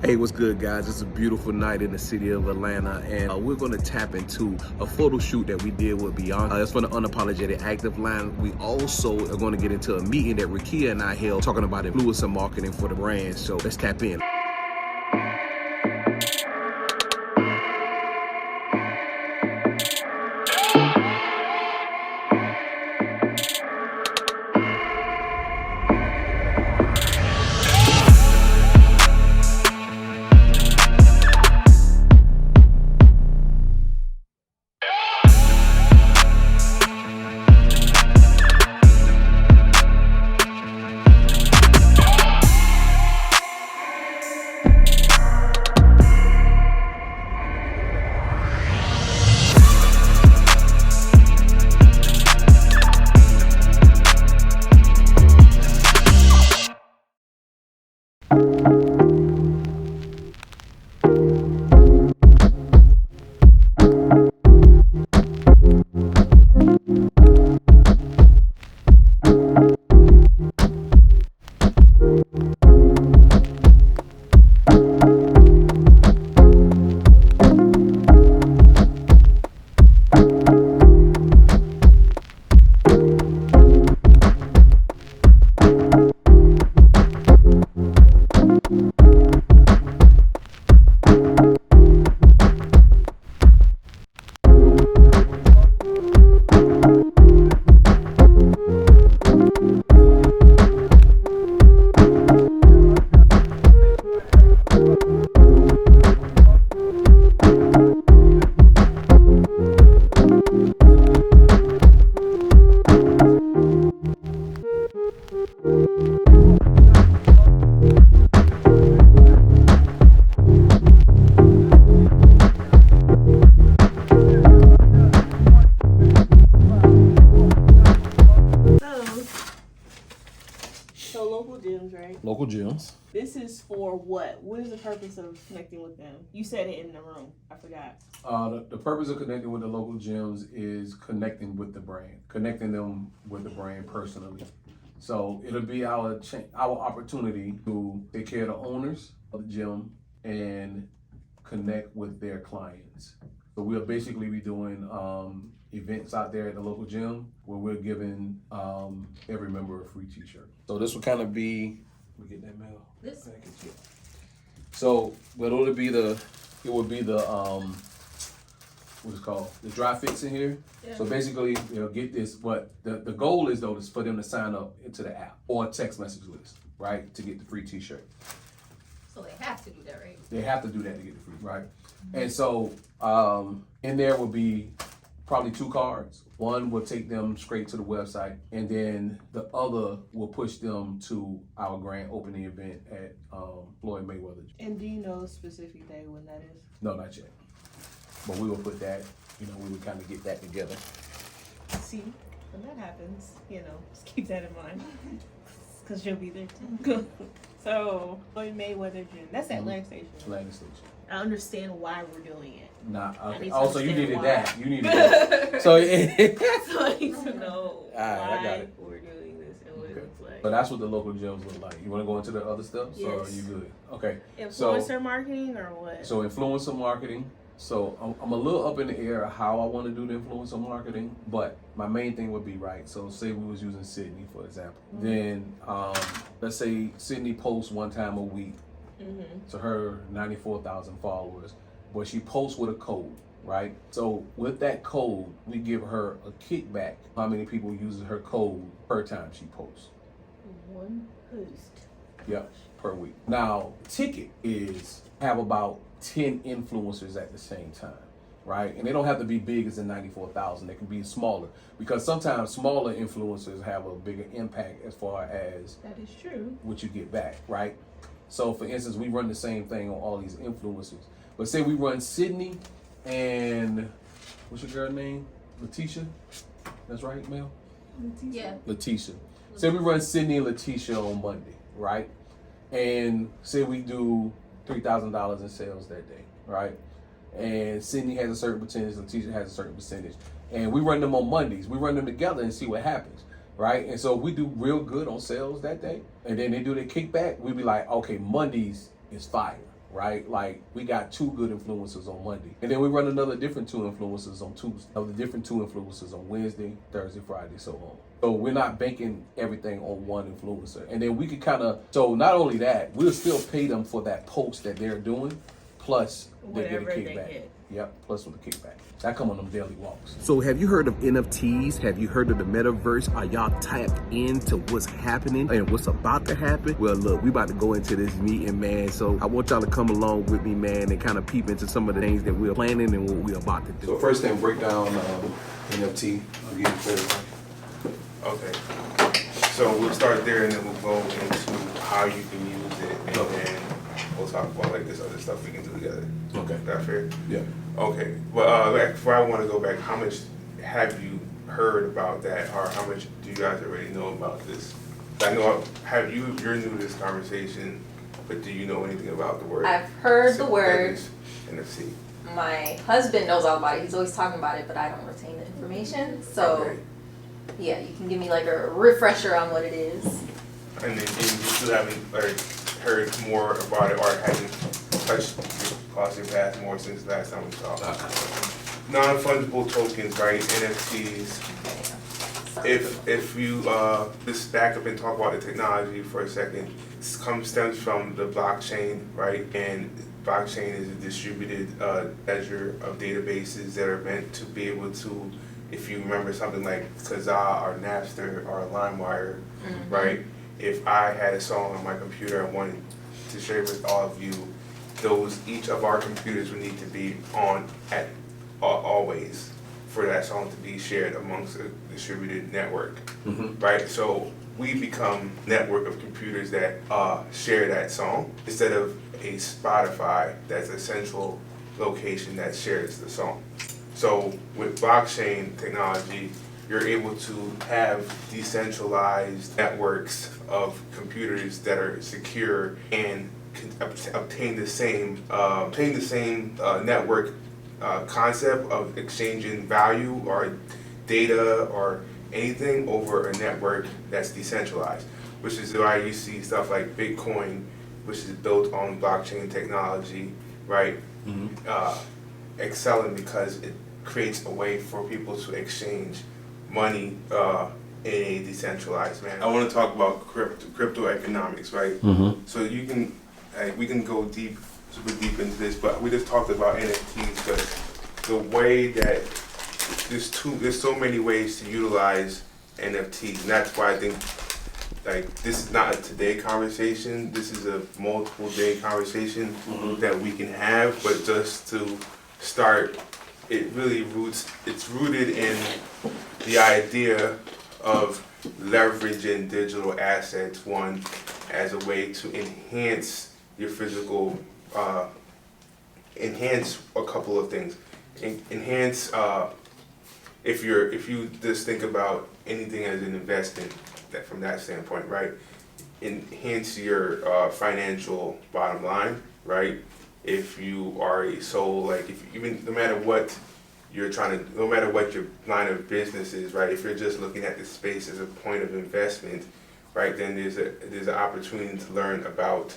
Hey, what's good, guys? It's a beautiful night in the city of Atlanta, and we're going to tap into a photo shoot that we did with Beyond. It's from the Unapologetic Active line. We also are going to get into a meeting that Rakia and I held talking about influencer marketing for the brand. So let's tap in. Local gyms. This is for what? What is the purpose of connecting with them? You said it in the room. I forgot. The purpose of connecting with the local gyms is connecting with the brand, connecting them with the brand personally. So it'll be our opportunity to take care of the owners of the gym and connect with their clients. So we'll basically be doing events out there at the local gym where we're giving every member a free t-shirt. So this will kind of be, we get that mail. This. Package, yeah. So, but it would be the what's it called? The dry fits in here. Yeah. So basically, get this, but the goal is though is for them to sign up into the app or a text message list, right? To get the free t-shirt. So they have to do that, right? They have to do that to get the free, right? Mm-hmm. And so in there will be probably 2 cards. One will take them straight to the website, and then the other will push them to our grand opening event at Floyd Mayweather. And do you know a specific day when that is? No, not yet. But we will put that, we would kind of get that together. See, when that happens, just keep that in mind. Because you'll be there too. So, Floyd Mayweather Gym. That's Atlantic Station. Atlantic Station. I understand why we're doing it. Nah, okay. Oh, so you needed why. that. You needed that. So, so I need to know why we're doing this and what it looks like. So that's what the local gyms look like. You want to go into the other stuff? Yes. Or are you good? Okay. Influencer marketing or what? So influencer marketing. So I'm a little up in the air of how I want to do the influencer marketing, but my main thing would be, right, so say we was using Sydney, for example. Mm-hmm. Then let's say Sydney posts one time a week to her 94,000 followers, but she posts with a code, right? So with that code, we give her a kickback, how many people uses her code per time she posts. One post. Yep, per week. Now, ticket is have about 10 influencers at the same time, right? And they don't have to be big as in 94,000. They can be smaller, because sometimes smaller influencers have a bigger impact as far as that is true what you get back, right? So for instance, we run the same thing on all these influencers. But say we run Sydney and what's your girl name? Letitia? That's right, Mel? Letitia. Yeah. Letitia. Say we run Sydney and Letitia on Monday, right? And say we do $3,000 in sales that day, right? And Sydney has a certain percentage, Letitia has a certain percentage. And we run them on Mondays. We run them together and see what happens, right? And so if we do real good on sales that day, and then they do their kickback, we be like, okay, Mondays is fire. right? Like we got 2 good influencers on Monday, and then we run another different 2 influencers on Tuesday, the different 2 influencers on Wednesday, Thursday, Friday, so on. So we're not banking everything on one influencer, and then we could kind of. So not only that, we'll still pay them for that post that they're doing, plus they get a Whatever they kickback. get. Yep, plus with the kickback. That come on them daily walks. So have you heard of NFTs? Have you heard of the metaverse? Are y'all tapped into what's happening and what's about to happen? Well, look, we about to go into this meeting, man. So I want y'all to come along with me, man, and kind of peep into some of the things that we're planning and what we're about to do. So first thing, break down NFT. I'll give you clarity. Okay, so we'll start there and then we'll go into how you can use it, and then we'll talk about like this other stuff we can do together. Okay. Is that fair? Yeah. Okay, well, before I want to go back, how much have you heard about that, or how much do you guys already know about this? I know, you're new to this conversation, but do you know anything about the word? I've heard the word. NFC. My husband knows all about it. He's always talking about it, but I don't retain the information. So, Okay. yeah, you can give me like a refresher on what it is. And then you still haven't like heard more about it, or haven't touched across your path more since the last time we talked. Non-fungible tokens, right? NFTs. If you just back up and talk about the technology for a second, this stems from the blockchain, right? And blockchain is a distributed ledger of databases that are meant to be able to, if you remember something like Kazaa or Napster or LimeWire, right? If I had a song on my computer and wanted to share with all of you, each of our computers would need to be on at always for that song to be shared amongst a distributed network, right? So we become a network of computers that share that song instead of a Spotify that's a central location that shares the song. So with blockchain technology, you're able to have decentralized networks of computers that are secure and can obtain the same network concept of exchanging value or data or anything over a network that's decentralized, which is why you see stuff like Bitcoin, which is built on blockchain technology, right? Excelling because it creates a way for people to exchange money in a decentralized manner. I want to talk about crypto economics, right? So you can, we can go super deep into this, but we just talked about NFTs, but the way that there's so many ways to utilize NFTs, and that's why I think like this is not a today conversation. This is a multiple day conversation that we can have, but just to start, it's rooted in the idea of leveraging digital assets, one, as a way to enhance your physical, enhance a couple of things. Enhance, if you just think about anything as an investment, that from that standpoint, right? Enhance your financial bottom line, right? If you are a sole, like no matter what no matter what your line of business is, right? If you're just looking at the space as a point of investment, right? Then there's an opportunity to learn about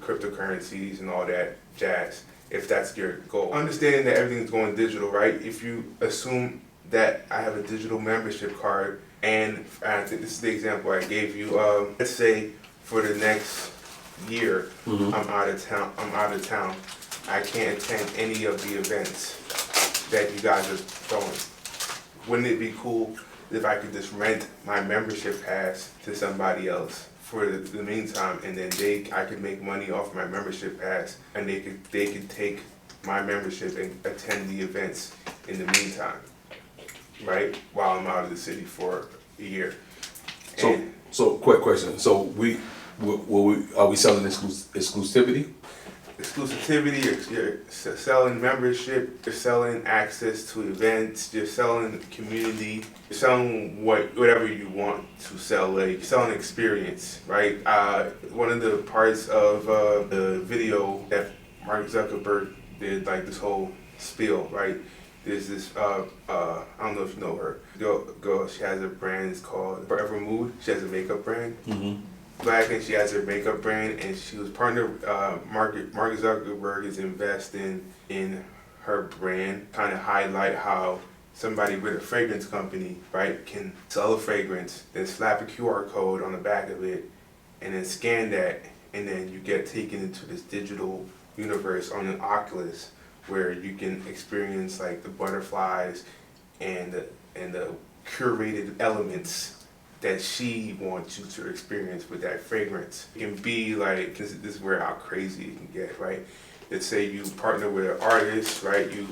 cryptocurrencies and all that jazz, if that's your goal. Understanding that everything's going digital, right? If you assume that I have a digital membership card, and I think this is the example I gave you. Let's say for the next year, I'm out of town. I can't attend any of the events that you guys are throwing. Wouldn't it be cool if I could just rent my membership pass to somebody else for the meantime, and then I could make money off my membership pass, and they could take my membership and attend the events in the meantime, right? While I'm out of the city for a year. So quick question. So are we selling exclusivity? Exclusivity, you're selling membership, you're selling access to events, you're selling community, you're selling whatever you want to sell, like you're selling experience, right? One of the parts of the video that Mark Zuckerberg did, like this whole spiel, right? There's this, I don't know if you know her, girl, she has a brand, it's called Forever Mood. She has a makeup brand. Black and she has her makeup brand, and she was partnered. Mark Zuckerberg is investing in her brand, kind of highlight how somebody with a fragrance company, right, can sell a fragrance, then slap a QR code on the back of it, and then scan that, and then you get taken into this digital universe on an Oculus where you can experience like the butterflies and the curated elements that she wants you to experience with that fragrance. It can be like, this is where how crazy it can get, right? Let's say you partner with an artist, right? You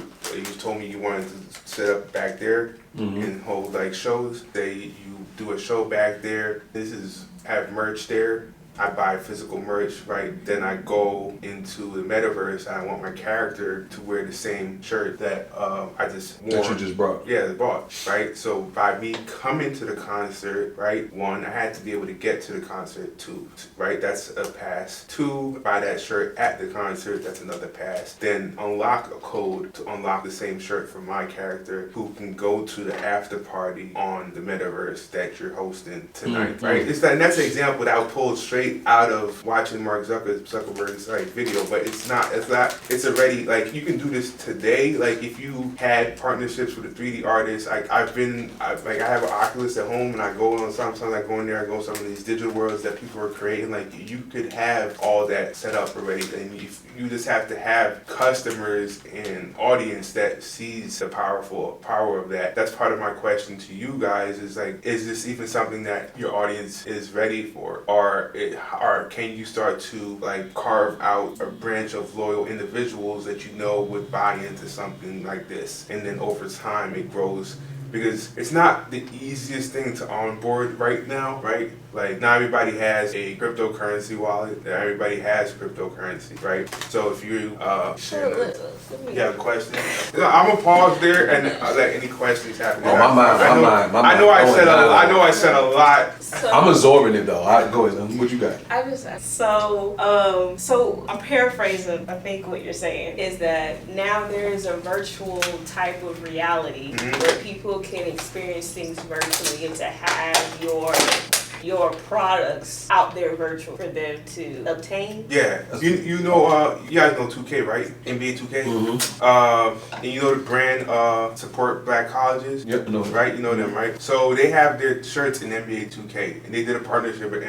told me you wanted to set up back there and hold like shows. Say you do a show back there. This is have merch there. I buy physical merch, right? Then I go into the metaverse and I want my character to wear the same shirt that I just wore. That you just brought. Yeah, bought, right? So by me coming to the concert, right? One, I had to be able to get to the concert. Two, right? That's a pass. Two, buy that shirt at the concert. That's another pass. Then unlock a code to unlock the same shirt for my character who can go to the after party on the metaverse that you're hosting tonight, right? It's that, and that's an example that I pulled straight out of watching Mark Zuckerberg's like video, but it's already like you can do this today. Like if you had partnerships with a 3D artist, like I have an Oculus at home and I go on sometimes I go in there, I go some of these digital worlds that people are creating. Like you could have all that set up already, and you just have to have customers and audience that sees the power of that. That's part of my question to you guys is like, is this even something that your audience is ready for, or can you start to like carve out a branch of loyal individuals that you know would buy into something like this, and then over time it grows? Because it's not the easiest thing to onboard right now, right? Like not everybody has a cryptocurrency wallet. Not everybody has cryptocurrency, right? So if you you have a question, I'm gonna pause there and let any questions happen. Oh, my mind. I know I said a lot. So, I'm absorbing it though. Go ahead. What you got? I just so I'm paraphrasing. I think what you're saying is that now there is a virtual type of reality where people can experience things virtually and to have your products out there virtual for them to obtain. Yeah, you know, you guys know 2K, right? NBA 2K. And you know the brand support black colleges. Yep, I know. Right, you know them, right? So they have their shirts in NBA 2K, and they did a partnership with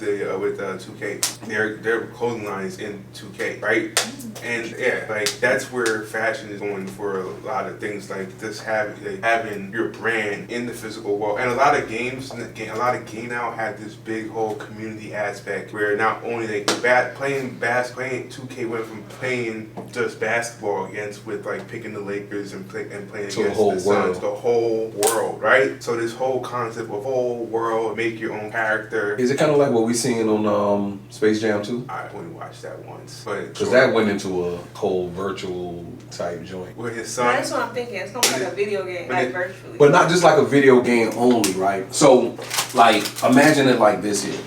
2K. Their clothing line is in 2K, right? And yeah, like that's where fashion is going for a lot of things, like just having your brand in the physical world. And a lot of games, a lot of game now had this big whole community aspect where not only they playing 2K went from playing just basketball with like picking the Lakers and playing against the Suns, the whole world, right? So this whole concept of whole world, make your own character. Is it kind of like what we seen on Space Jam 2? I only watched that once, but because that went into a whole virtual type joint. With his son. That's what I'm thinking. It's almost like a video game, like virtually. But not just like a video game only, right? So, like, imagine it like this here.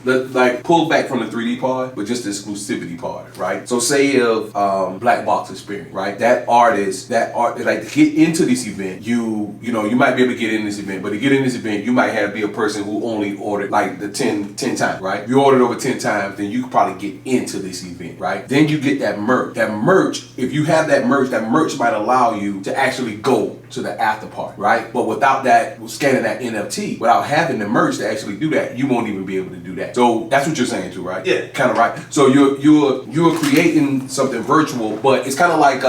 Like, pull back from the 3D part, but just the exclusivity part, right? So say of Black Box Experience, right? That artist, like, to get into this event, you might be able to get in this event, but to get in this event, you might have to be a person who only ordered like the 10 times, right? If you ordered over 10 times, then you could probably get into this event, right? Then you get that merch. That merch, if you have that merch might allow you to actually go to the after party, right? But without that, scanning that NFT, without having the merch to actually do that, you won't even be able to do that. So that's what you're saying too, right? Yeah. Kind of right. So you're creating something virtual, but it's kind of like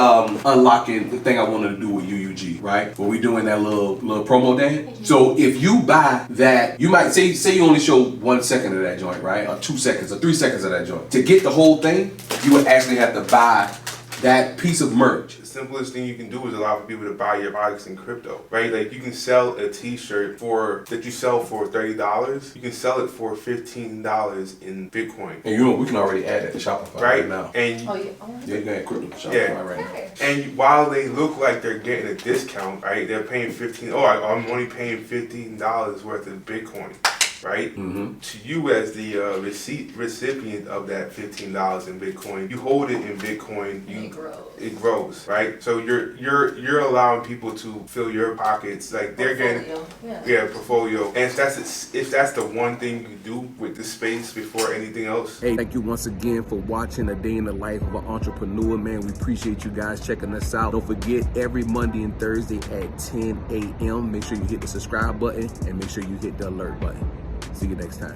unlocking the thing I wanted to do with UUG, right? Where we doing that little promo dance. So if you buy that, you might say you only show 1 second of that joint, right? Or 2 seconds or 3 seconds of that joint. To get the whole thing, you would actually have to buy that piece of merch. The simplest thing you can do is allow people to buy your products in crypto, right? Like you can sell a T-shirt that you sell for $30. You can sell it for $15 in Bitcoin. And we can already add that to Shopify right now. And you can add crypto to Shopify right now. And while they look like they're getting a discount, right? They're paying I'm only paying $15 worth of Bitcoin. right? Mm-hmm. To you as the recipient of that $15 in Bitcoin, you hold it in Bitcoin. It grows, right? So you're allowing people to fill your pockets, like they're getting portfolio. And if that's the one thing you do with the space before anything else. Hey, thank you once again for watching A Day in the Life of an Entrepreneur, man. We appreciate you guys checking us out. Don't forget, every Monday and Thursday at 10 a.m. Make sure you hit the subscribe button and make sure you hit the alert button. See you next time.